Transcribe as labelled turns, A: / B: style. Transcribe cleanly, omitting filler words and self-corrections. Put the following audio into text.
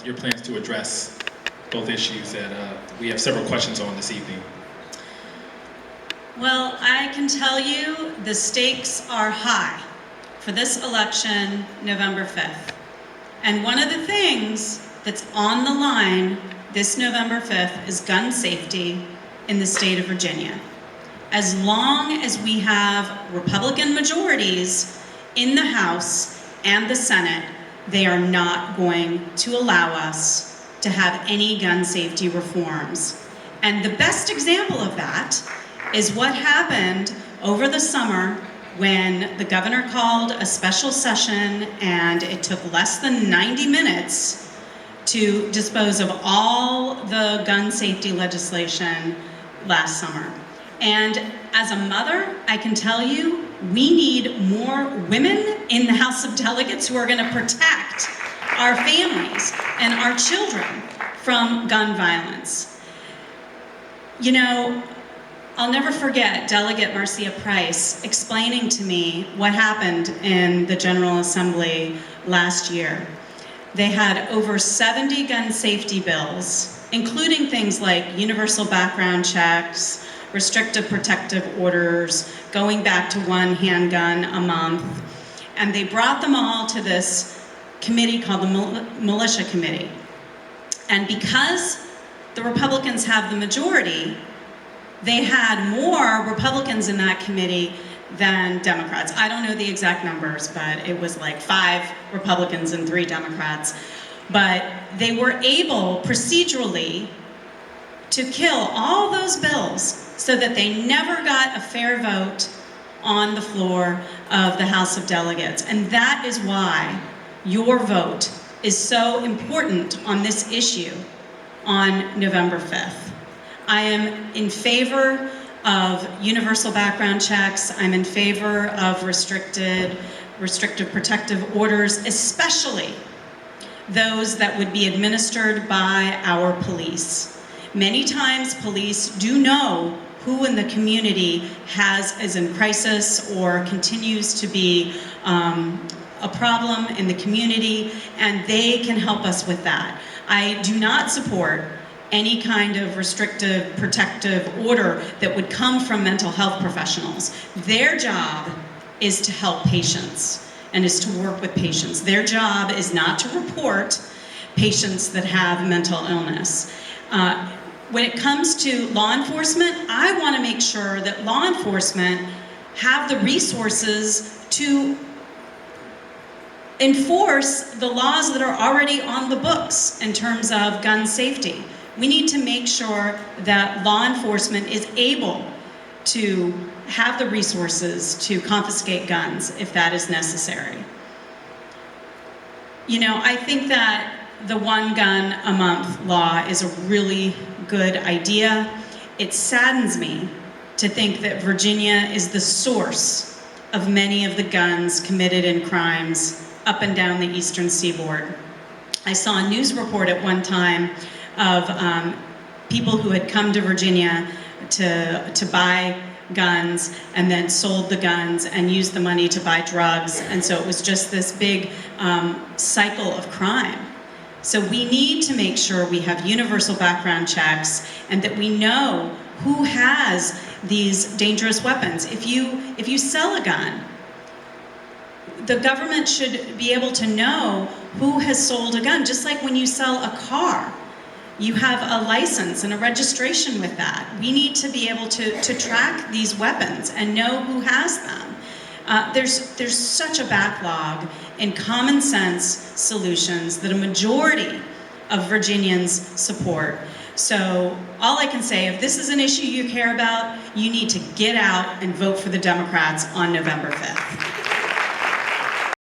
A: your plans to address both issues that we have several questions on this evening.
B: Well, I can tell you the stakes are high for this election, November 5th. And one of the things that's on the line this November 5th is gun safety in the state of Virginia. As long as we have Republican majorities in the House and the Senate, they are not going to allow us to have any gun safety reforms. And the best example of that is what happened over the summer when the governor called a special session and it took less than 90 minutes to dispose of all the gun safety legislation last summer. And as a mother, I can tell you, we need more women in the House of Delegates who are going to protect our families and our children from gun violence. You know, I'll never forget Delegate Marcia Price explaining to me what happened in the General Assembly last year. They had over 70 gun safety bills, including things like universal background checks, restrictive protective orders, going back to one handgun a month. And they brought them all to this committee called the Militia Committee. And because the Republicans have the majority, they had more Republicans in that committee than Democrats. I don't know the exact numbers, but it was like 5 Republicans and 3 Democrats. But they were able procedurally to kill all those bills so that they never got a fair vote on the floor of the House of Delegates. And that is why your vote is so important on this issue on November 5th. I am in favor of universal background checks. I'm in favor of restrictive protective orders, especially those that would be administered by our police. Many times police do know who in the community is in crisis or continues to be a problem in the community, and they can help us with that. I do not support any kind of restrictive protective order that would come from mental health professionals. Their job is to help patients and is to work with patients. Their job is not to report patients that have mental illness. When it comes to law enforcement, I want to make sure that law enforcement have the resources to enforce the laws that are already on the books in terms of gun safety. We need to make sure that law enforcement is able to have the resources to confiscate guns if that is necessary. You know, I think that the 1 gun a month law is a really good idea. It saddens me to think that Virginia is the source of many of the guns committed in crimes up and down the eastern seaboard. I saw a news report at one time of people who had come to Virginia to buy guns and then sold the guns and used the money to buy drugs. And so it was just this big cycle of crime. So we need to make sure we have universal background checks and that we know who has these dangerous weapons. If you sell a gun, the government should be able to know who has sold a gun, just like when you sell a car. You have a license and a registration with that. We need to be able to track these weapons and know who has them. There's such a backlog in common sense solutions that a majority of Virginians support. So all I can say, if this is an issue you care about, you need to get out and vote for the Democrats on November 5th.